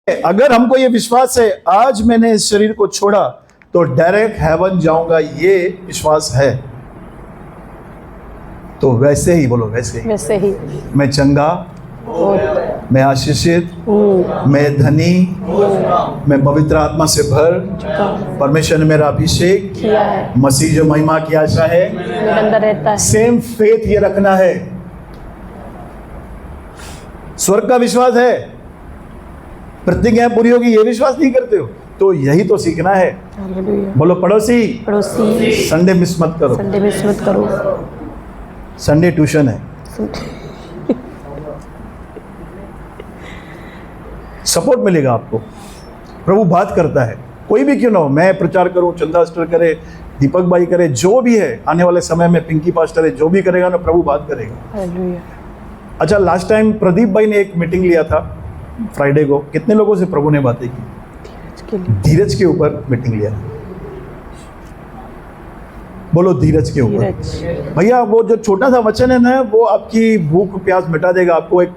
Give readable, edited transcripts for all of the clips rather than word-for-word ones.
अगर हमको ये विश्वास है आज मैंने इस शरीर को छोड़ा तो डायरेक्ट हेवन जाऊंगा, ये विश्वास है, तो वैसे ही बोलो, वैसे ही मैं चंगा, मैं आशीषित, मैं धनी, मैं पवित्र आत्मा से भर, परमेश्वर ने मेरा अभिषेक किया है, मसीह जो महिमा की आशा है मेरे अंदर रहता है। सेम फेथ ये रखना है। स्वर्ग का विश्वास है, प्रतिज्ञा पूरी होगी, ये विश्वास नहीं करते हो तो यही तो सीखना है। हालेलुया। बोलो पड़ोसी संडे मिस मत करो, संडे मिस मत करो। संडे ट्यूशन है। सपोर्ट मिलेगा आपको, प्रभु बात करता है, कोई भी क्यों ना हो, मैं प्रचार करूं, चंदा अस्टर करे, दीपक भाई करे, जो भी है, आने वाले समय में पिंकी पास्टर है, जो भी करेगा ना प्रभु बात करेगा। हालेलुया। अच्छा, लास्ट टाइम प्रदीप भाई ने एक मीटिंग लिया था फ्राइडे को, कितने लोगों से प्रभु ने बातें की? धीरज के ऊपर मीटिंग लिया। बोलो धीरज के ऊपर। भैया वो जो छोटा सा वचन है ना, वो आपकी भूख प्यास मिटा देगा, आपको एक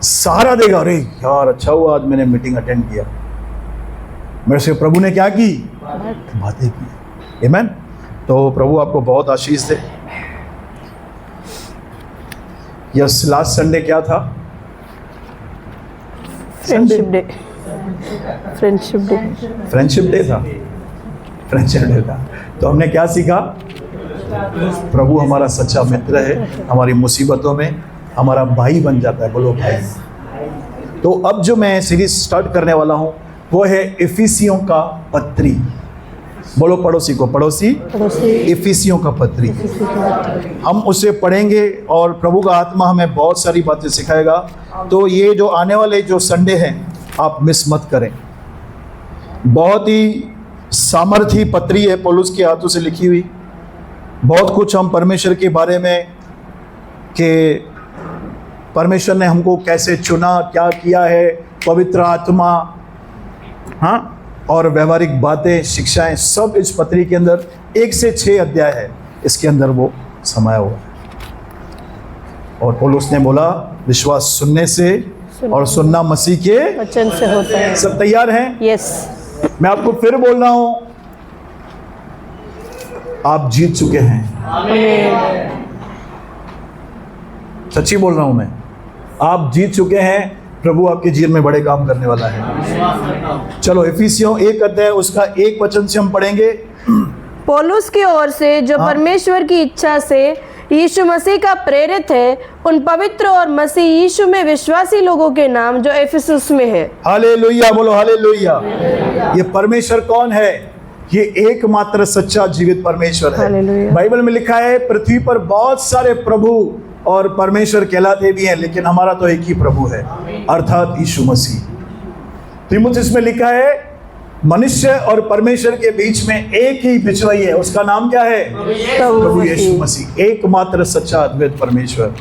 सहारा देगा। अरे यार अच्छा हुआ आज मैंने मीटिंग अटेंड किया, मेरे से प्रभु ने क्या की, बातें की। आमीन। तो प्रभु आपको बहुत आशीष दे। यस, लास्ट संडे क्या था? Friendship day. Friendship day. Friendship day था। फ्रेंडशिप डे था। तो हमने क्या सीखा? प्रभु हमारा सच्चा मित्र है, हमारी मुसीबतों में हमारा भाई बन जाता है। बोलो भाई। तो अब जो मैं सीरीज स्टार्ट करने वाला हूं वो है इफिसियों का पत्री। बोलो पड़ोसी को, पड़ोसी इफिसियों का पत्री। हम उसे पढ़ेंगे और प्रभु का आत्मा हमें बहुत सारी बातें सिखाएगा। तो ये जो आने वाले जो संडे हैं आप मिस मत करें। बहुत ही सामर्थी पत्री है, पौलुस के हाथों से लिखी हुई। बहुत कुछ हम परमेश्वर के बारे में, कि परमेश्वर ने हमको कैसे चुना, क्या किया है, पवित्र आत्मा, हाँ, और व्यवहारिक बातें, शिक्षाएं, सब इस पत्री के अंदर 1 से 6 अध्याय है, इसके अंदर वो समाया हुआ है। और पौलुस ने बोला विश्वास सुनने से और सुनना मसीह के वचन से होता है। सब तैयार हैं? यस। मैं आपको फिर बोल रहा हूं, आप जीत चुके हैं। आमीन। सच्ची बोल रहा हूं मैं, आप जीत चुके हैं। प्रभु आपके जीवन में बड़े काम करने वाला है। चलो इफिसियों 1 अध्याय उसका 1 वचन से हम पढ़ेंगे। पौलुस की ओर से जो परमेश्वर की इच्छा से यीशु मसीह का प्रेरित है, उन पवित्र और मसीह यीशु में विश्वासी लोगों के नाम जो इफिसुस में है। हालेलुया, बोलो हालेलुया। ये परमेश्वर कौन है? ये एकमात्र सच्चा जीवित परमेश्वर है। हालेलुया। बाइबल में लिखा है पृथ्वी पर बहुत सारे प्रभु और परमेश्वर कहलाते भी हैं, लेकिन हमारा तो एक ही प्रभु है, अर्थात यीशु मसीह। तीमुथियुस में लिखा है मनुष्य और परमेश्वर के बीच में एक ही बिचवाई है, उसका नाम क्या है? प्रभु यीशु मसीह, एकमात्र सच्चा अद्वैत परमेश्वर।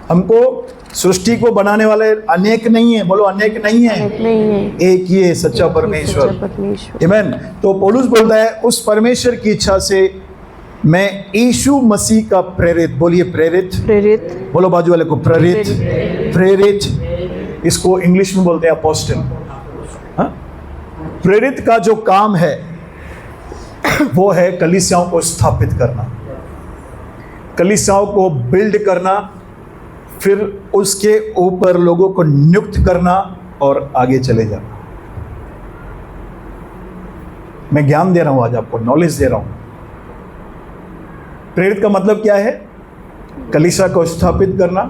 हमको सृष्टि को बनाने वाले अनेक नहीं है, बोलो अनेक नहीं है, एक ही है सच्चा परमेश्वर। आमीन। तो पौलुस बोलता है उस परमेश्वर की इच्छा से मैं यीशु मसीह का प्रेरित, बोलिए प्रेरित, बोलो बाजू वाले को प्रेरित, प्रेरित। इसको इंग्लिश में बोलते हैं अपोस्टल। हाँ? प्रेरित का जो काम है वो है कलीसियाओं को स्थापित करना, कलीसियाओं को बिल्ड करना, फिर उसके ऊपर लोगों को नियुक्त करना और आगे चले जाना। मैं ज्ञान दे रहा हूं आज आपको, नॉलेज दे रहा हूं। प्रेरित का मतलब क्या है? कलीसिया को स्थापित करना,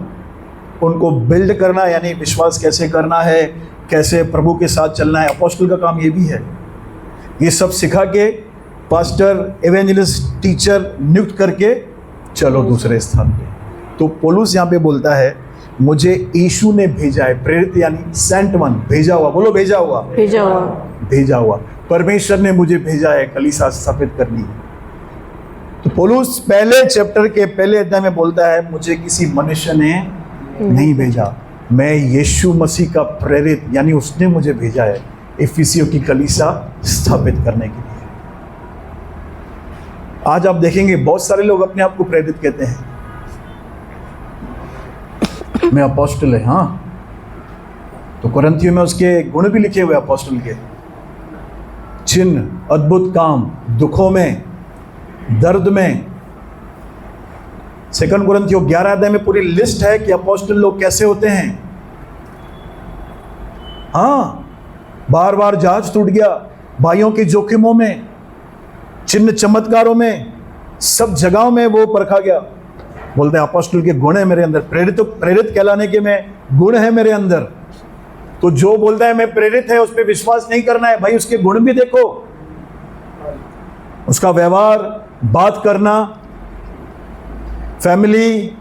उनको बिल्ड करना, यानी विश्वास कैसे करना है, कैसे प्रभु के साथ चलना है। अपोस्टल का काम ये भी है। ये सब सिखा के पास्टर, एवेंजलिस्ट, टीचर नियुक्त करके चलो दूसरे स्थान पे। तो पौलुस यहाँ पे बोलता है मुझे यीशु ने भेजा है। प्रेरित यानी सेंट वन, भेजा हुआ। बोलो भेजा हुआ, भेजा हुआ, भेजा हुआ। परमेश्वर ने मुझे भेजा है कलीसिया स्थापित करनी। तो पौलुस पहले चैप्टर के पहले अध्याय में बोलता है मुझे किसी मनुष्य ने नहीं भेजा, मैं यीशु मसीह का प्रेरित, यानी उसने मुझे भेजा है इफिसियों की कलीसिया स्थापित करने के लिए। आज आप देखेंगे बहुत सारे लोग अपने आप को प्रेरित कहते हैं, मैं अपोस्टल है, हाँ तो कुरिन्थियों में उसके गुण भी लिखे हुए अपोस्टल के, चिन्ह, अद्भुत काम, दुखों में, दर्द में। 2 कुरिन्थियों 11 अध्याय में पूरी लिस्ट है कि अपोस्टल लोग कैसे होते हैं। हाँ, बार बार जहाज टूट गया, भाइयों के जोखिमों में, चिन्ह चमत्कारों में, सब जगहों में वो परखा गया। बोलते हैं अपोस्टल के गुण है मेरे अंदर, प्रेरित कहलाने के में गुण है मेरे अंदर। तो जो बोलता है मैं प्रेरित है, उस पर विश्वास नहीं करना है भाई, उसके गुण भी देखो, उसका व्यवहार, बात करना, फैमिली,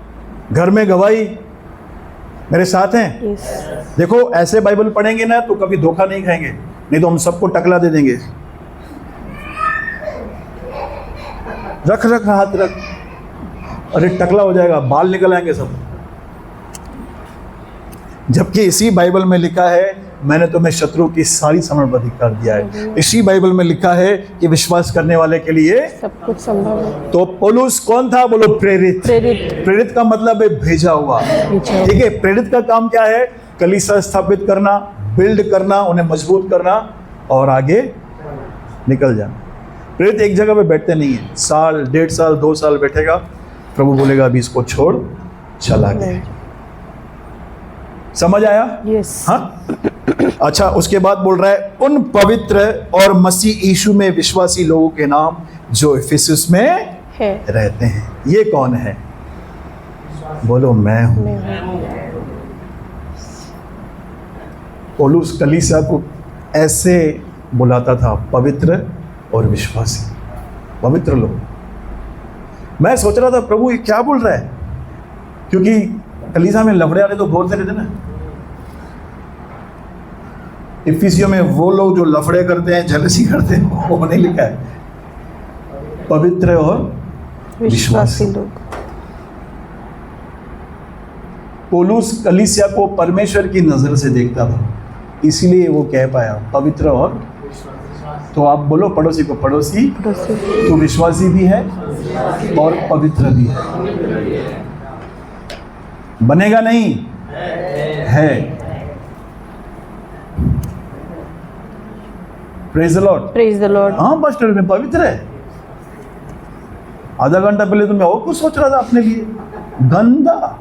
घर में गवाही। मेरे साथ हैं? देखो ऐसे बाइबल पढ़ेंगे ना तो कभी धोखा नहीं खाएंगे, नहीं तो हम सबको टकला दे देंगे। रख हाथ रख, अरे टकला हो जाएगा, बाल निकल आएंगे सब। जबकि इसी बाइबल में लिखा है मैंने तुम्हें शत्रु की सारी समर्पण कर दिया है। इसी बाइबल में लिखा है कि विश्वास करने वाले के लिए सब कुछ संभव है। तो पौलुस कौन था? बोलो प्रेरित। प्रेरित का मतलब है भेजा हुआ। ठीक है, प्रेरित का काम क्या है? कलीसिया स्थापित करना, बिल्ड करना, उन्हें मजबूत करना और आगे निकल जाना। प्रेरित एक जगह पे बैठते नहीं है, साल, 1.5 साल, 2 साल बैठेगा, प्रभु बोलेगा अभी इसको छोड़, चला गया। समझ आया? यस। हाँ, अच्छा, उसके बाद बोल रहा है उन पवित्र और मसीह यीशु में विश्वासी लोगों के नाम जो इफिसुस में है रहते हैं। ये कौन है? बोलो मैं हूं। पौलुस कलीसिया को ऐसे बुलाता था, पवित्र और विश्वासी, पवित्र लोग। मैं सोच रहा था प्रभु ये क्या बोल रहा है, क्योंकि कलीसिया में लफड़े वाले तो बोलते रहते ना। इफिसियों में वो लोग जो लफड़े करते हैं, जलसी करते हैं, वो नहीं लिखा है, पवित्र और विश्वासी लोग। पौलुस कलीसिया को परमेश्वर की नजर से देखता था, इसलिए वो कह पाया पवित्र और। तो आप बोलो पड़ोसी को, पड़ोसी तो विश्वासी भी है और पवित्र भी है। बनेगा नहीं है। Praise the Lord. Praise the Lord. हाँ पास्टर, में पवित्र है। आधा घंटा पहले तो मैं और कुछ सोच रहा था अपने लिए, गंदा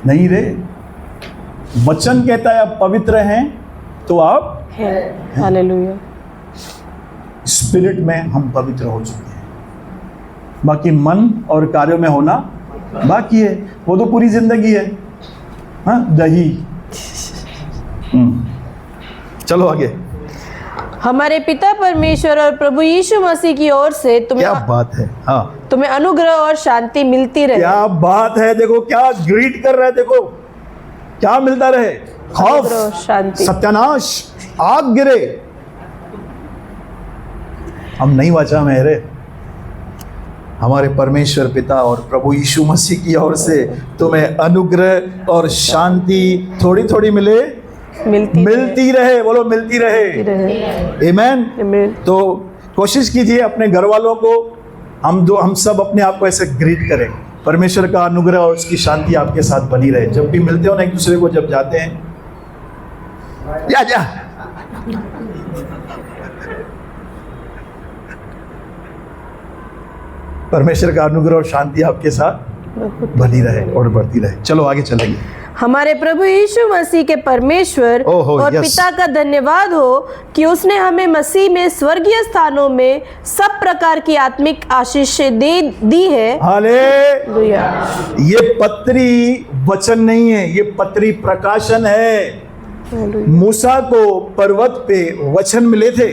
नहीं रे। वचन कहता है आप पवित्र हैं तो आप है। हालेलुया। स्पिरिट में हम पवित्र हो चुके हैं, बाकी मन और कार्यों में होना बाकी है। वो तो पूरी जिंदगी है। हाँ, दही। चलो आगे। हमारे पिता परमेश्वर और प्रभु यीशु मसीह की ओर से क्या बात है। हाँ, तुम्हें अनुग्रह और शांति मिलती रहे। क्या बात है। देखो क्या ग्रीट कर रहा है, देखो क्या मिलता रहे, खौफ, शांति, सत्यानाश, आग गिरे। हम नहीं वाचा में रे, हमारे परमेश्वर पिता और प्रभु यीशु मसीह की ओर से तुम्हें अनुग्रह और शांति थोड़ी थोड़ी मिलती रहे। बोलो मिलती रहे। आमेन। तो कोशिश कीजिए अपने घर वालों को, हम सब अपने आप को ऐसे ग्रीट करें, परमेश्वर का अनुग्रह और उसकी शांति आपके साथ बनी रहे। जब भी मिलते हो ना एक दूसरे को, जब जाते हैं, जा परमेश्वर का अनुग्रह और शांति आपके साथ बनी रहे और बढ़ती रहे। चलो आगे चलेंगे। हमारे प्रभु यीशु मसीह के परमेश्वर और पिता का धन्यवाद हो कि उसने हमें मसीह में स्वर्गीय स्थानों में सब प्रकार की आत्मिक आशीष दी है। हालेलुया। ये पत्री वचन नहीं है, ये पत्री प्रकाशन है। मूसा को पर्वत पे वचन मिले थे,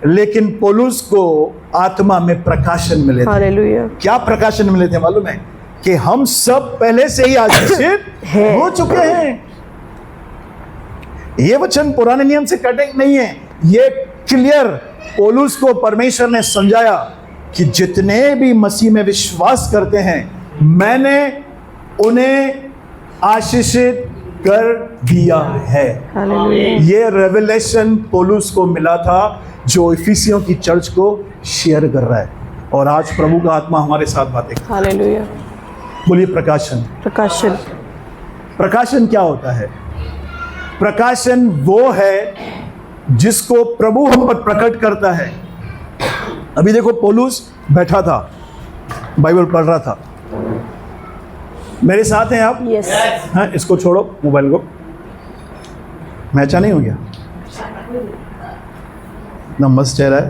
लेकिन पौलुस को आत्मा में प्रकाशन मिले थे। हालेलुया। क्या प्रकाशन मिले थे मालूम है? कि हम सब पहले से ही आशीषित हो चुके हैं। ये वचन पुराने नियम से कटिंग नहीं है, ये क्लियर पौलुस को परमेश्वर ने समझाया कि जितने भी मसीह में विश्वास करते हैं, मैंने उन्हें आशीषित कर दिया है। ये रेवलेशन पौलुस को मिला था, जो इफिसियों की चर्च को शेयर कर रहा है। और आज प्रभु का आत्मा हमारे साथ बातें कर रहा है। हालेलुया। बोलिए प्रकाशन। प्रकाशन क्या होता है? प्रकाशन वो है जिसको प्रभु हम पर प्रकट करता है। अभी देखो पौलुस बैठा था, बाइबल पढ़ रहा था। मेरे साथ हैं आप? यस। हाँ, इसको छोड़ो, मोबाइल को। मैचा नहीं हो गया ना, मस्त चेहरा है।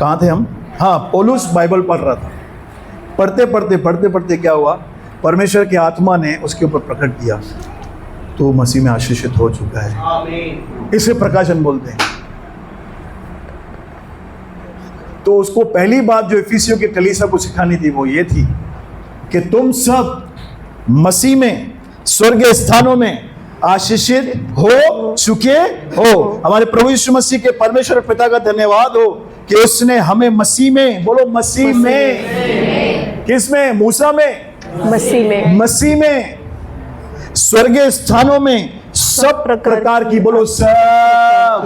कहाँ थे हम? हाँ, पौलुस बाइबल पढ़ रहा था। पढ़ते पढ़ते क्या हुआ, परमेश्वर की आत्मा ने उसके ऊपर प्रकट किया, तो मसीह में आशीषित हो चुका है। इसे प्रकाशन बोलते हैं। तो उसको पहली बात जो इफिसियों के कलीसिया को सिखानी थी वो ये थी कि तुम सब मसीह में स्वर्गीय स्थानों में आशीषित हो चुके हो। हमारे प्रभु यीशु मसीह के परमेश्वर पिता का धन्यवाद हो कि उसने हमें मसीह में, बोलो मसीह में, किस में? मूसा में, मसीह में स्वर्गीय स्थानों में सब प्रकार की, बोलो सब,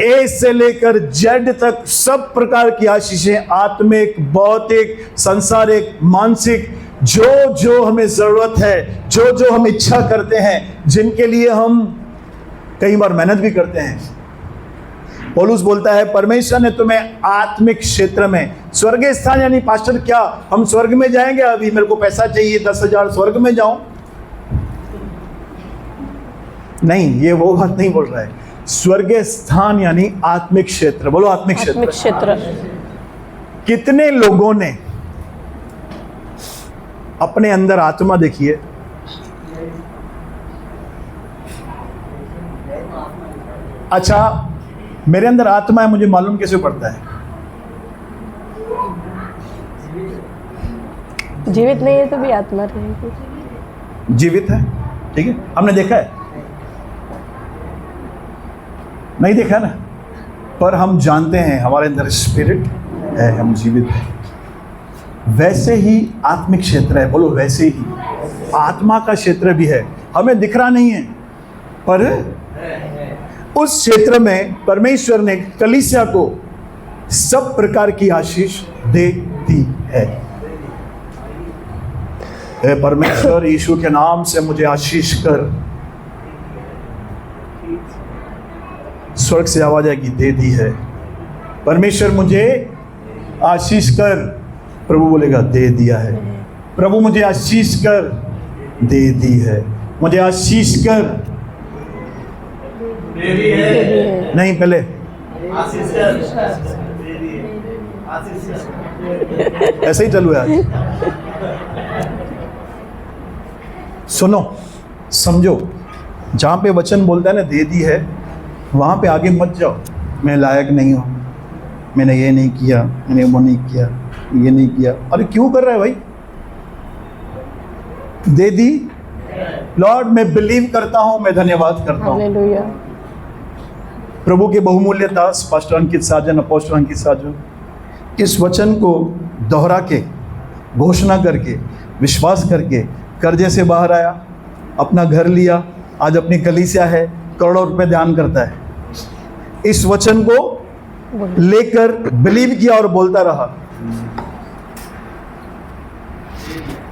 ए से लेकर जेड तक सब प्रकार की आशीषें, आत्मिक, भौतिक, सांसारिक, मानसिक, जो जो हमें जरूरत है, जो जो हम इच्छा करते हैं, जिनके लिए हम कई बार मेहनत भी करते हैं। पौलुस बोलता है परमेश्वर ने तुम्हें आत्मिक क्षेत्र में स्वर्गीय स्थान, यानी पास्टर क्या हम स्वर्ग में जाएंगे? अभी मेरे को पैसा चाहिए 10,000 स्वर्ग में जाऊं? नहीं, ये वो बात नहीं बोल रहा है। स्वर्गीय स्थान यानी आत्मिक क्षेत्र, बोलो आत्मिक क्षेत्र। कितने लोगों ने अपने अंदर आत्मा देखिए, अच्छा मेरे अंदर आत्मा है, मुझे मालूम कैसे पड़ता है? जीवित नहीं है तो भी आत्मा रहेगी। जीवित है, ठीक है, हमने देखा है? नहीं देखा ना, पर हम जानते हैं हमारे अंदर स्पिरिट है, हम जीवित हैं। वैसे ही आत्मिक क्षेत्र है, बोलो वैसे ही आत्मा का क्षेत्र भी है। हमें दिख रहा नहीं है, पर उस क्षेत्र में परमेश्वर ने कलीसिया को सब प्रकार की आशीष दे दी है। हे परमेश्वर, यीशु के नाम से मुझे आशीष कर। स्वर्ग से आवाज आएगी, दे दी है। परमेश्वर मुझे आशीष कर, प्रभु बोलेगा दे दिया है। प्रभु मुझे आशीष कर, दे दी है। मुझे आशीष कर, दे दी है। नहीं, पहले आशीष कर, ऐसे ही चालू है आज। सुनो, समझो, जहां पे वचन बोलता है ना दे दी है, वहां पे आगे मत जाओ, मैं लायक नहीं हूं, मैंने ये नहीं किया, मैंने वो नहीं किया, ये नहीं किया। अरे क्यों कर रहा है भाई? दे दी, लॉर्ड मैं बिलीव करता हूं, मैं धन्यवाद करता हूं। हालेलुया। प्रभु के बहुमूल्य दास पास्टर अंकित साजन, अपोस्टल अंकित साजन इस वचन को दोहरा के, घोषणा करके, विश्वास करके कर्जे से बाहर आया, अपना घर लिया, आज अपनी कलीसिया है, करोड़ों रुपए दान करता है। इस वचन को लेकर बिलीव किया और बोलता रहा,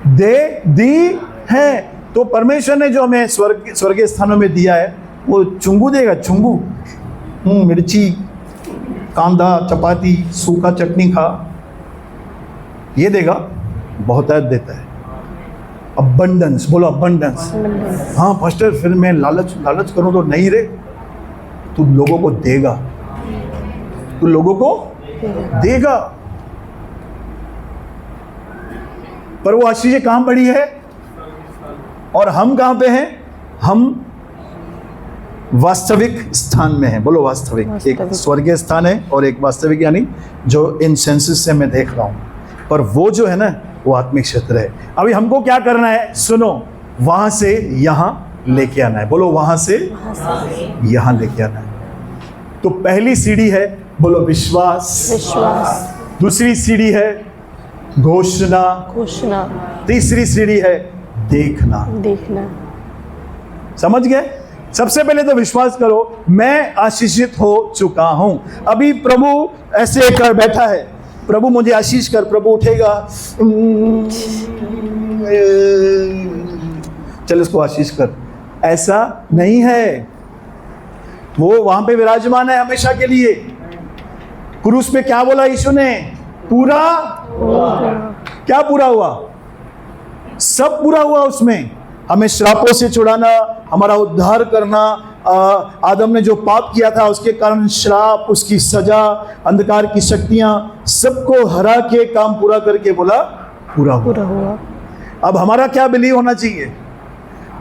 दे दी है। तो परमेश्वर ने जो हमें स्वर्गीय स्थानों में दिया है वो चुंगू देगा, चुंगू, मिर्ची, कांदा, चपाती, सूखा चटनी खा, ये देगा? बहुत देता है। अबंडेंस, बोलो अबंडेंस। हाँ पास्टर, फिर मैं लालच करूं तो नहीं रे, तू लोगों को देगा, तू लोगों को देगा। पर वो आशीष कहां पड़ी है और हम कहां पे हैं? हम वास्तविक स्थान में हैं, बोलो वास्तविक। एक स्वर्गीय स्थान है और एक वास्तविक, यानी जो इन सेंसेस से मैं देख रहा हूं, पर वो जो है ना वो आत्मिक क्षेत्र है। अभी हमको क्या करना है? सुनो, वहां से यहां लेके आना है, बोलो वहां से यहां लेके आना है। तो पहली सीढ़ी है, बोलो विश्वास। दूसरी सीढ़ी है घोषणा। तीसरी सीढ़ी है देखना। समझ गए? सबसे पहले तो विश्वास करो, मैं आशीषित हो चुका हूं। अभी प्रभु ऐसे कर बैठा है, प्रभु मुझे आशीष कर, प्रभु उठेगा, चल इसको आशीष कर, ऐसा नहीं है। वो वहां पे विराजमान है हमेशा के लिए। क्रूस पे क्या बोला यीशु ने? पूरा। क्या पूरा हुआ? सब पूरा हुआ उसमें। हमें श्रापों से छुड़ाना, हमारा उद्धार करना, आदम ने जो पाप किया था उसके कारण श्राप, उसकी सजा, अंधकार की शक्तियां, सबको हरा के काम पूरा करके बोला पूरा हुआ। अब हमारा क्या बिलीव होना चाहिए?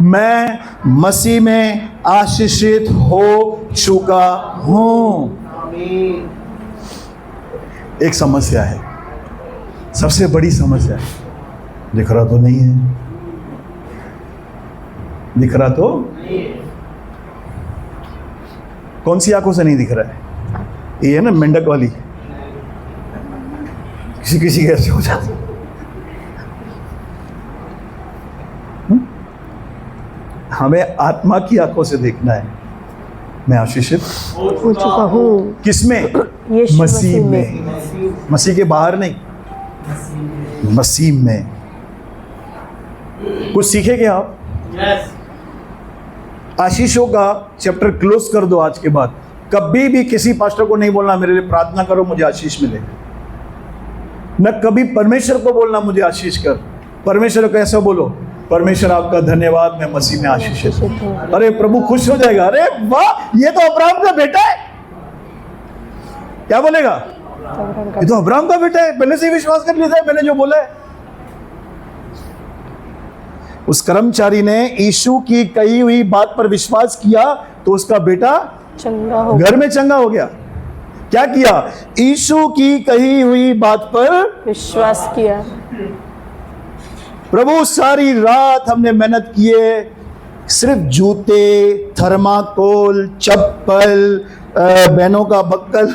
मैं मसीह में आशीषित हो चुका हूं। एक समस्या है, सबसे बड़ी समस्या है, दिख रहा तो नहीं है। दिख रहा तो कौन सी आंखों से नहीं दिख रहा है? ये है ना मेंढक वाली, किसी किसी के ऐसे हो जाती। हमें आत्मा की आंखों से देखना है। मैं आशीषित हो चुका हूँ। किसमें? यीशु मसीह में। मसीह के बाहर नहीं, मसीह में। कुछ सीखेंगे आप? आशीषों का चैप्टर क्लोज कर दो आज के बाद। कभी भी किसी पास्टर को नहीं बोलना मेरे लिए प्रार्थना करो मुझे आशीष मिले। न कभी परमेश्वर को बोलना मुझे आशीष कर। परमेश्वर को ऐसा बोलो, परमेश्वर आपका धन्यवाद, मैं मसीह में आशीषित हूं। अरे प्रभु खुश हो जाएगा। अरे वाह, ये तो अब्राहम का बेटा है। क्या बोलेगा? ये तो अब्राहम का बेटा है, पहले से ही विश्वास कर लिया था मैंने जो बोला है। उस कर्मचारी ने यीशु की कही हुई बात पर विश्वास किया तो उसका बेटा चंगा हो घर में चंगा हो गया। क्या किया? यीशु की कही हुई बात पर विश्वास किया। प्रभु सारी रात हमने मेहनत किए, सिर्फ जूते, थर्माकोल, चप्पल, बहनों का बक्कल,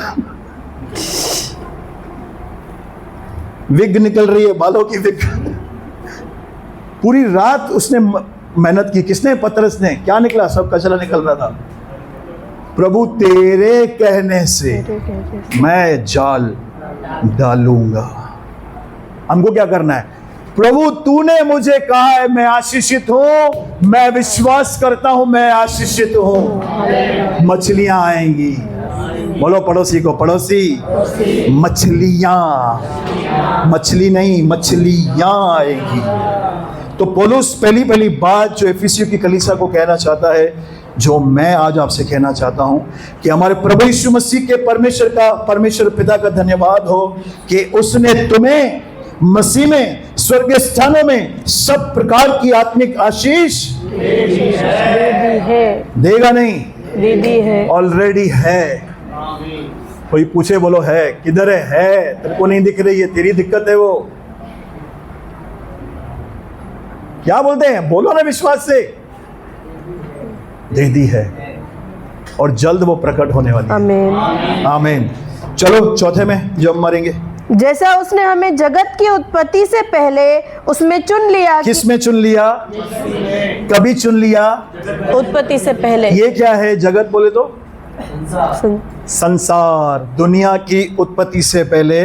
विग निकल रही है, बालों की विग। पूरी रात उसने मेहनत की। किसने? पतरस ने। क्या निकला? सब कचरा निकल रहा था। प्रभु तेरे कहने से मैं जाल डालूंगा। हमको क्या करना है? प्रभु तूने मुझे कहा है मैं आशीषित हूं, मैं विश्वास करता हूं मैं आशीषित हूं। मछलियां आएंगी। बोलो पड़ोसी को, पड़ोसी, मछलियां, मछली नहीं मछलियां आएंगी। तो पौलुस पहली बात जो एफिसियों की कलीसिया को कहना चाहता है, जो मैं आज आपसे कहना चाहता हूं, कि हमारे प्रभु यीशु मसीह के परमेश्वर पिता का धन्यवाद हो कि उसने तुम्हें मसीह में स्वर्गीय स्थानों में सब प्रकार की आत्मिक आशीष देगा। नहीं, दे दी है, ऑलरेडी है। कोई पूछे बोलो है किधर है? तेरे को नहीं दिख रही है, तेरी दिक्कत है वो। क्या बोलते हैं? बोलो ना विश्वास से। दे दी है और जल्द वो प्रकट होने वाली है। आमीन, आमीन। चलो चौथे में जो हम मरेंगे। जैसा उसने हमें जगत की उत्पत्ति से पहले उसमें चुन लिया। किस में चुन लिया? कभी चुन लिया? उत्पत्ति से पहले। ये क्या है जगत? बोले तो संसार, दुनिया की उत्पत्ति से पहले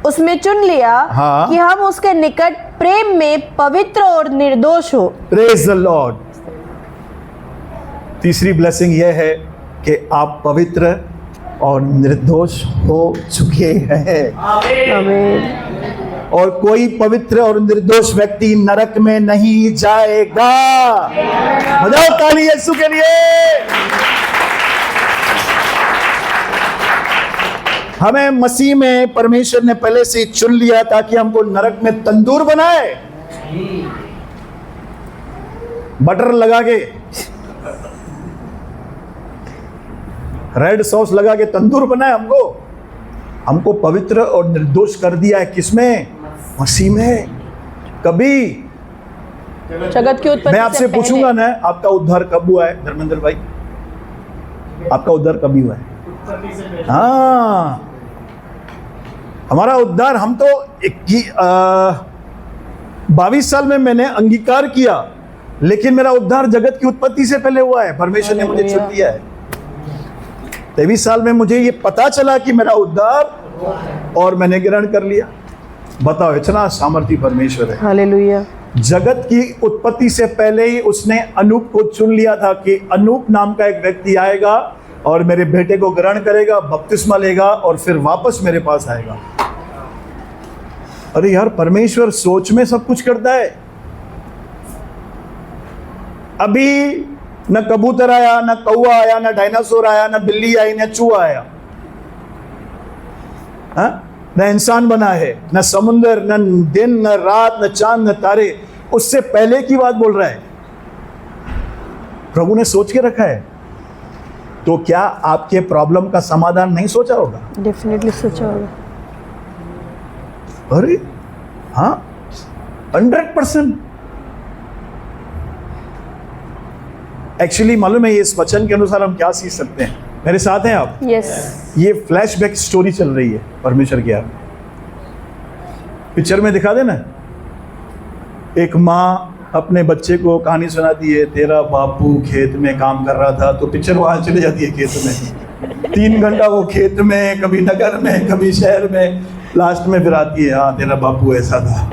उसमें चुन लिया। हाँ। कि हम उसके निकट प्रेम में पवित्र और निर्दोष हो। Praise the Lord. तीसरी ब्लेसिंग यह है कि आप पवित्र और निर्दोष हो चुके हैं। आमीन। और कोई पवित्र और निर्दोष व्यक्ति नरक में नहीं जाएगा। बजाओ ताली यीशु के लिए। हमें मसीह में परमेश्वर ने पहले से चुन लिया ताकि हमको नरक में तंदूर बनाए, बटर लगा के, रेड सॉस लगा के तंदूर बनाए हमको पवित्र और निर्दोष कर दिया है। किसमें? मसीह में। कभी जगत की उत्पत्ति मैं आपसे पूछूंगा ना, आपका उद्धार कब हुआ है धर्मेंद्र भाई? आपका उद्धार कभी हुआ है? हाँ, हमारा उद्धार, हम तो 22 साल में मैंने अंगीकार किया, लेकिन मेरा उद्धार जगत की उत्पत्ति से पहले हुआ है। परमेश्वर ने मुझे चुन लिया है। 23 साल में मुझे ये पता चला कि मेरा उद्धार, और मैंने ग्रहण कर लिया। बताओ, इतना सामर्थी परमेश्वर है। हालेलुया। जगत की उत्पत्ति से पहले ही उसने अनूप को चुन लिया था कि अनूप नाम का एक व्यक्ति आएगा और मेरे बेटे को ग्रहण करेगा, बपतिस्मा लेगा और फिर वापस मेरे पास आएगा। अरे यार, परमेश्वर सोच में सब कुछ करता है। अभी न कबूतर आया, न कौवा आया, न डायनासोर आया, न बिल्ली आई, न चूहा आया, न इंसान बना है, न समुंदर, न दिन, न रात, न चांद, न तारे। उससे पहले की बात बोल रहा है। प्रभु ने सोच के रखा है। तो क्या आपके प्रॉब्लम का समाधान नहीं सोचा होगा? डेफिनेटली सोचा होगा। अरे हाँ, 100%। एक्चुअली मालूम है, इस वचन के अनुसार हम क्या सीख सकते हैं? मेरे साथ हैं आप? यस। ये फ्लैशबैक स्टोरी चल रही है परमेश्वर की। आप पिक्चर में दिखा देना, एक माँ अपने बच्चे को कहानी सुनाती है, तेरा बापू खेत में काम कर रहा था, तो पिक्चर वहां चली जाती है खेत में। 3 घंटा वो खेत में, कभी नगर में, कभी शहर में, लास्ट में फिर आती है, हाँ तेरा बापू ऐसा था।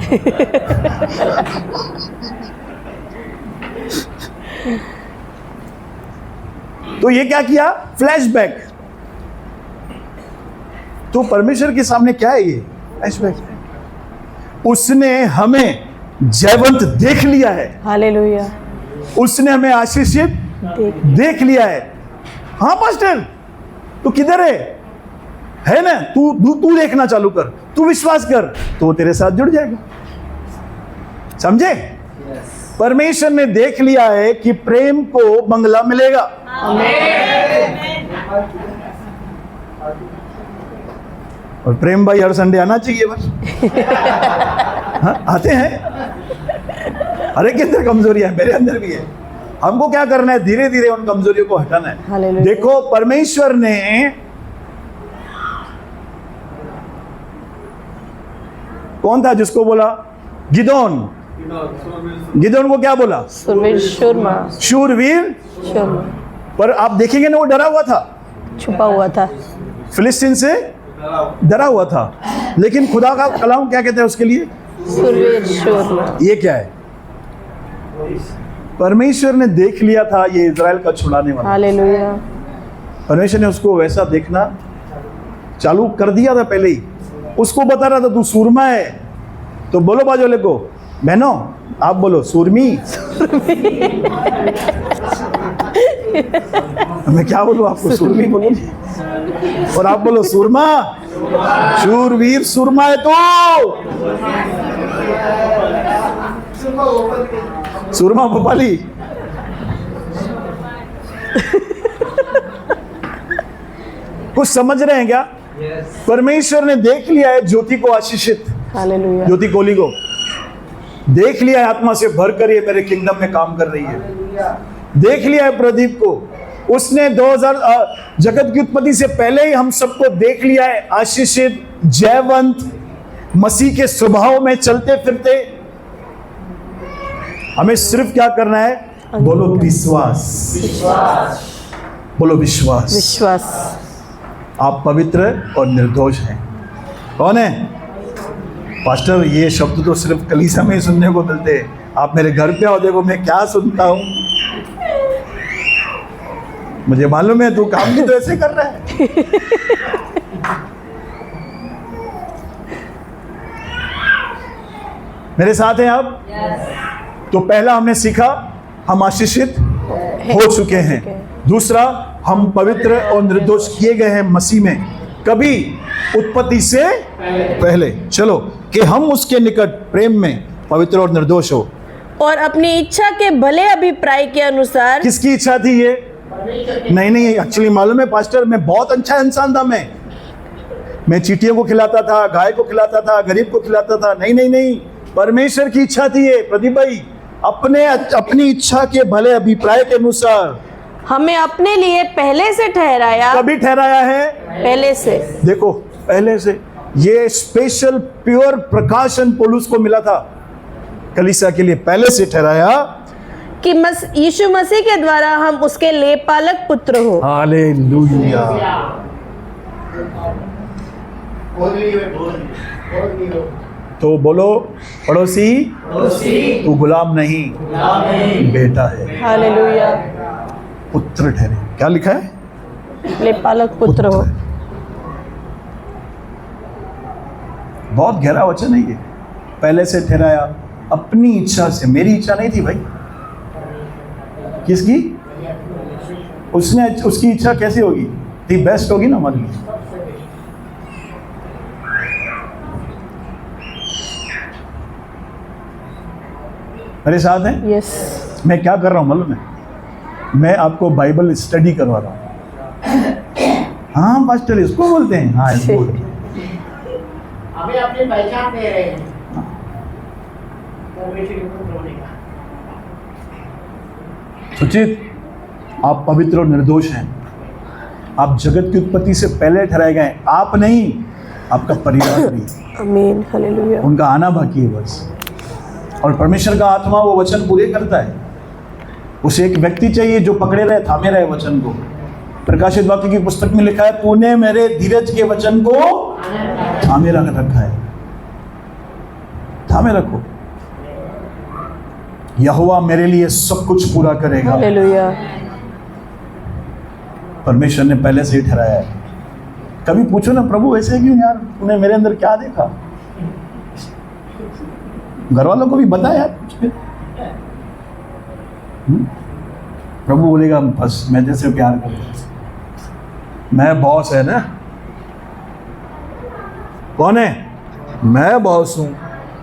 तो ये क्या किया? फ्लैशबैक। तो परमेश्वर के सामने क्या है? ये फ्लैशबैक। उसने हमें जयवंत देख लिया है। हालेलुया। उसने हमें आशीषित देख लिया है। हाँ पास्टर, तू किधर है ना? तू देखना चालू कर, तू विश्वास कर, तो तेरे साथ जुड़ जाएगा। समझे? परमेश्वर ने देख लिया है कि प्रेम को बंगला मिलेगा। और प्रेम भाई हर संडे आना चाहिए बस। हाँ, आते हैं। हर के अंदर कमजोरियां है, मेरे अंदर भी है। हमको क्या करना है? धीरे धीरे उन कमजोरियों को हटाना है। देखो, परमेश्वर ने कौन था जिसको बोला? गिदोन। गिदोन को क्या बोला? शूरवीर। पर आप देखेंगे ना, वो डरा हुआ था, छुपा हुआ था, फिलिस्तीन से डरा हुआ था। लेकिन खुदा का कलाम क्या कहते हैं उसके लिए? ये क्या है? परमेश्वर ने देख लिया था ये इजराइल का छुड़ाने वाला। हालेलुया। परमेश्वर ने उसको वैसा देखना चालू कर दिया था पहले ही। उसको बता रहा था तू सूरमा है। तो बोलो बाजू वाले को, बहनों आप बोलो सूरमी। मैं क्या बोलूं आपको? सूरमी बोलो। और आप बोलो सूरमा। शूरवीर सूरमा है तो सूरमा भोपाली। कुछ समझ रहे हैं क्या? परमेश्वर ने देख लिया है ज्योति को आशीषित, हालेलुया, ज्योति कोहली को देख लिया है, आत्मा से भरकर ये मेरे किंगडम में काम कर रही है। देख लिया है प्रदीप को, उसने 2000 जगत की उत्पत्ति से पहले ही हम सबको देख लिया है आशीषित, जयवंत, मसीह के स्वभाव में चलते फिरते। हमें सिर्फ क्या करना है? बोलो विश्वास। बोलो विश्वास। विश्वास। आप पवित्र और निर्दोष हैं। कौन है? पास्टर, ये शब्द तो सिर्फ कलीसिया में ही सुनने को मिलते हैं। आप मेरे घर पे आओ, देखो मैं क्या सुनता हूं। मुझे मालूम है तू काम भी तो ऐसे कर रहा है। मेरे साथ हैं आप? तो पहला हमने सीखा, हम आशीषित हो चुके हैं। दूसरा, हम पवित्र और निर्दोष किए गए हैं मसीह में, कभी उत्पत्ति से पहले। चलो कि हम उसके निकट प्रेम में पवित्र और निर्दोष हो, और अपनी इच्छा के भले अभिप्राय के अनुसार। किसकी इच्छा थी ये? नहीं, एक्चुअली मालूम है पास्टर, मैं बहुत अच्छा इंसान था। मैं चींटियों को खिलाता था, गाय को खिलाता था, गरीब को खिलाता था। नहीं, परमेश्वर की इच्छा थी ये। प्रदीप भाई, अपनी इच्छा के भले अभिप्राय के अनुसार हमें अपने लिए पहले से ठहराया। कभी ठहराया है? पहले से। देखो, पहले से। ये स्पेशल प्योर प्रकाशन पौलुस को मिला था कलीसिया के लिए। पहले से ठहराया कि यीशु मसीह के द्वारा हम उसके लेपालक पुत्र हो। हालेलुया। तो बोलो पड़ोसी, तू गुलाम नहीं, बेटा है, हालेलुया। पुत्र ठहरे। क्या लिखा है? ले पालक पुत्र हो। बहुत गहरा वचन है ये। पहले से ठहराया अपनी इच्छा से, मेरी इच्छा नहीं थी भाई। किसकी? उसने, उसकी इच्छा कैसी होगी? दी बेस्ट होगी ना हमारे लिए। मेरे साथ हैं? यस। मैं क्या कर रहा हूँ मालूम है? मैं आपको बाइबल स्टडी करवा रहा हूँ। हाँ पास्टर, इसको बोलते हैं। हाँ, इसको बोलते हैं। अभी अपनी पहचान दे रहे हैं। सुचित, आप पवित्र और निर्दोष हैं। आप जगत की उत्पत्ति से पहले ठहराए गए। आप नहीं, आपका परिवार भी। आमीन, हालेलुया। उनका आना बाकी है बस। और परमेश्वर का आत्मा वो वचन पूरे करता है। उसे एक व्यक्ति चाहिए जो पकड़े रहे, थामे रहे वचन को। प्रकाशित वाक्य की पुस्तक में लिखा है, तूने मेरे धीरज के वचन को थामे रखा है। थामे रखो। यहोवा मेरे लिए सब कुछ पूरा करेगा। हालेलुया। परमेश्वर ने पहले से ही ठहराया है। कभी पूछो ना, प्रभु ऐसे क्यों यार, तूने मेरे अंदर क्या देखा? घर वालों को भी बता यार कुछ भी। प्रभु बोलेगा बस मैं जैसे प्यार करूँ। मैं बॉस है ना। कौन है? मैं बॉस हूं।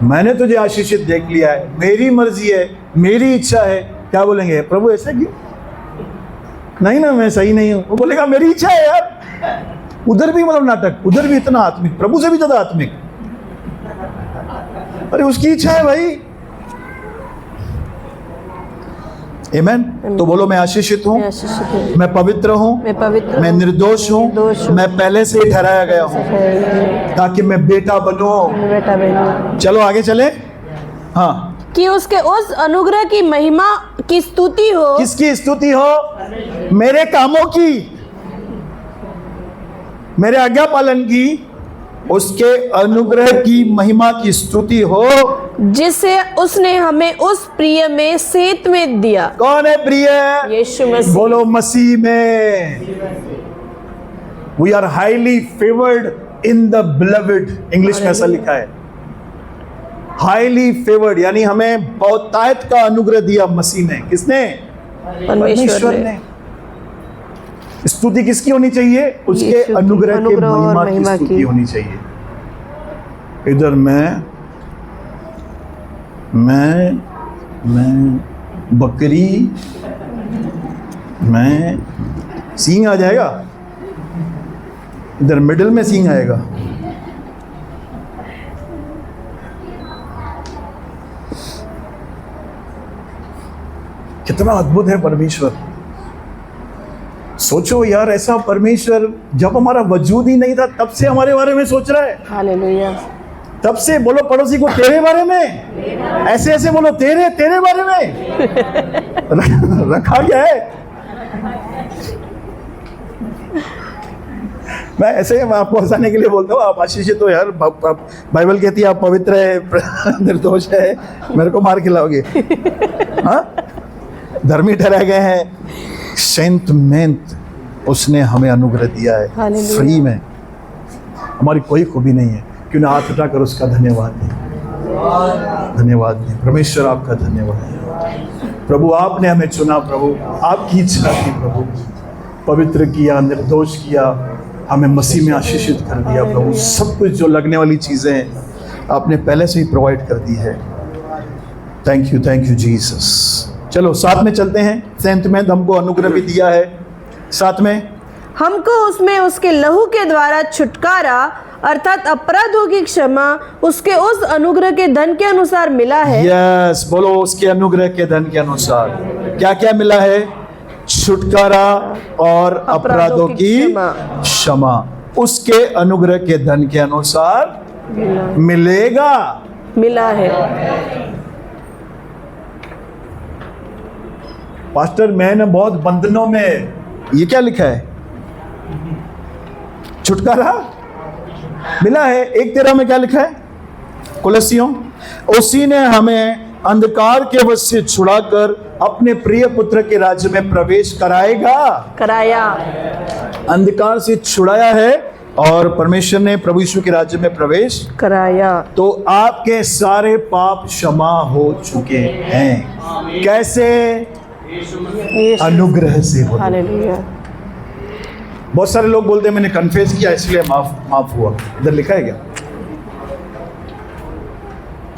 मैंने तुझे आशीषित देख लिया है, मेरी मर्जी है, मेरी इच्छा है। क्या बोलेंगे? प्रभु ऐसे क्यों? नहीं ना, मैं सही नहीं हूं। वो बोलेगा मेरी इच्छा है यार। उधर भी मतलब नाटक, उधर भी इतना आत्मिक, प्रभु से भी ज्यादा आत्मिक। अरे उसकी इच्छा है भाई। आमेन। तो बोलो मैं आशीषित हूँ, मैं पवित्र हूँ, मैं निर्दोष हूँ, मैं पहले से ही ठहराया गया हूँ ताकि मैं बेटा बनूं। चलो आगे चले। हाँ, कि उसके उस अनुग्रह की महिमा की स्तुति हो। किसकी स्तुति हो? मेरे कामों की, मेरे आज्ञा पालन की, उसके अनुग्रह की महिमा की स्तुति हो, जिसे उसने हमें उस प्रिय में सेत में दिया। कौन है प्रिय? यीशु मसीह। बोलो मसीह में। We are highly favoured in the beloved. English में ऐसा लिखा है, हाईली फेवर्ड, यानी हमें बहुतायत का अनुग्रह दिया मसीह ने। किसने? परमेश्वर ने। स्तुति किसकी होनी चाहिए? उसके अनुग्रह के महिमा की स्तुति होनी चाहिए। इधर मैं बकरी, मैं सींग आ जाएगा, इधर मिडिल में सींग आएगा। कितना अद्भुत है परमेश्वर। सोचो यार, ऐसा परमेश्वर जब हमारा वजूद ही नहीं था तब से हमारे बारे में सोच रहा है। हालेलुया। तब से। बोलो पड़ोसी को तेरे बारे में, ऐसे ऐसे बोलो, तेरे बारे में रखा क्या है? मैं ऐसे ही आपको हंसाने के लिए बोलता हूँ। आप आशीषित हो यार, बाइबल कहती है आप पवित्र है, निर्दोष है, मेरे को मार खिलाओगे। हाँ, धर्मी ठहराए गए हैं। सेंट मेंट उसने हमें अनुग्रह दिया है फ्री में। हमारी कोई खूबी नहीं है, क्यों ना हाथ उठाकर उसका धन्यवाद दें। धन्यवाद दें। परमेश्वर आपका धन्यवाद। प्रभु आपने हमें चुना, प्रभु आपकी इच्छा थी, प्रभु पवित्र किया, निर्दोष किया, हमें मसीह में आशीषित कर दिया। प्रभु सब कुछ जो लगने वाली चीज़ें हैं आपने पहले से ही प्रोवाइड कर दी है। Thank you Jesus. चलो साथ में चलते हैं। सेंट में हमको अनुग्रह भी दिया है। साथ में हमको उसमें उसके लहू के द्वारा छुटकारा अर्थात अपराधों की क्षमा उसके उस अनुग्रह के धन के अनुसार मिला है। यस, बोलो उसके अनुग्रह के धन के अनुसार। क्या क्या मिला है? छुटकारा और अपराधों की क्षमा उसके अनुग्रह के धन के अनुसार मिलेगा, मिला है। पास्टर मैंने बहुत बंधनों में, ये क्या लिखा है? छुटकारा मिला है। 1:13 में क्या लिखा है? कुलसियों, उसी ने हमें अंधकार के वश से छुड़ाकर अपने प्रिय पुत्र के राज्य में प्रवेश कराएगा। कराया। अंधकार से छुड़ाया है और परमेश्वर ने प्रभु यीशु के राज्य में प्रवेश कराया। तो आपके सारे पाप क्षमा हो चुके हैं। कैसे? अनुग्रह से। हालेलुया। बहुत सारे लोग बोलते हैं मैंने कन्फेस किया इसलिए माफ हुआ। इधर लिखा है क्या?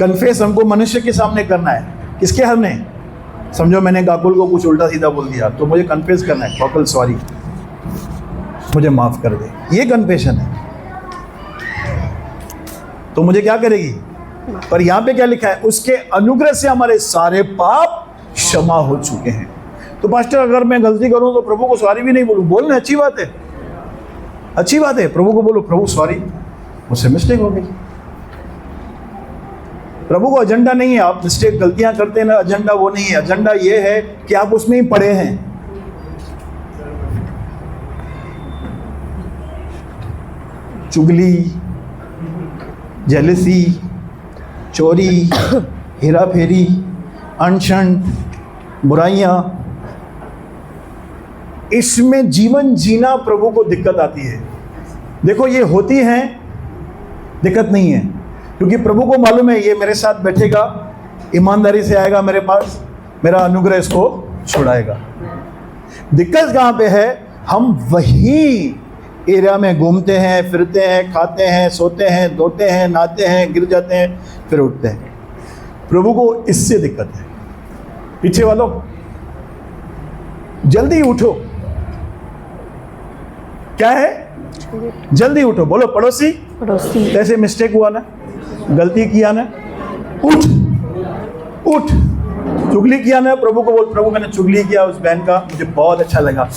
कन्फेस हमको मनुष्य के सामने करना है। किसके सामने? समझो मैंने गाकुल को कुछ उल्टा सीधा बोल दिया तो मुझे कन्फेस करना है, गाकुल सॉरी, मुझे माफ कर दे। ये कन्फेशन है। तो मुझे क्या करेगी? पर यहां पे क्या लिखा है? उसके अनुग्रह से हमारे सारे पाप क्षमा हो चुके हैं। तो पास्टर अगर मैं गलती करूं तो प्रभु को सॉरी भी नहीं बोलूं? बोलना अच्छी बात है, अच्छी बात है। प्रभु को बोलो प्रभु सॉरी, मुझसे मिस्टेक हो गई। प्रभु को एजेंडा नहीं है आप मिस्टेक गलतियां करते हैं ना, एजेंडा वो नहीं है। एजेंडा ये है कि आप उसमें ही पड़े हैं। चुगली, जेलसी, चोरी, हेरा फेरी, अनशन, बुराइयां, इसमें जीवन जीना प्रभु को दिक्कत आती है। देखो ये होती हैं, दिक्कत नहीं है, क्योंकि प्रभु को मालूम है ये मेरे साथ बैठेगा, ईमानदारी से आएगा मेरे पास, मेरा अनुग्रह इसको छुड़ाएगा। दिक्कत कहाँ पे है? हम वही एरिया में घूमते हैं, फिरते हैं, खाते हैं, सोते हैं, धोते हैं, नहाते हैं, गिर जाते हैं, फिर उठते हैं। प्रभु को इससे दिक्कत है। पीछे वालों जल्दी उठो। क्या है? जल्दी उठो। बोलो पड़ोसी, पड़ोसी कैसे मिस्टेक हुआ ना, गलती किया ना, उठ उठ। चुगली किया ना, प्रभु को बोल प्रभु मैंने चुगली किया उस बहन का, मुझे बहुत अच्छा लगा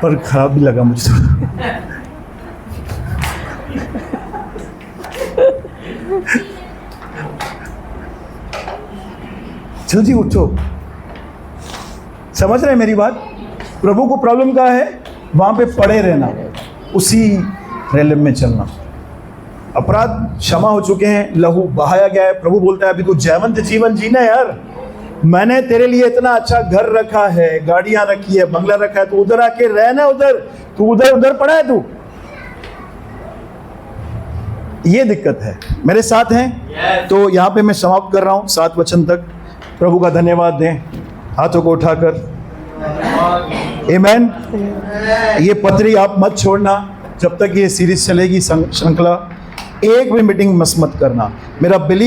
पर खराब भी लगा मुझे। जल्दी उठो। समझ रहे मेरी बात? प्रभु को प्रॉब्लम क्या है? वहां पे पड़े रहना, उसी रेलम में चलना। अपराध क्षमा हो चुके हैं, लहू बहाया गया है। प्रभु बोलता है अभी तू जयवंत जीवन जीना यार, मैंने तेरे लिए इतना अच्छा घर रखा है, गाड़ियां रखी है, बंगला रखा है, तू उधर आके रहना, उधर तू उधर पड़ा है तू। ये दिक्कत है। मेरे साथ हैं? तो यहाँ पे मैं समाप्त कर रहा हूँ 7 वचन तक। प्रभु का धन्यवाद दें हाथों को उठाकर। आमेन। ये पत्री आप मत छोड़ना जब तक ये सीरीज चलेगी, श्रृंखला। एक भी मीटिंग मिस मत करना। मेरा बिलीव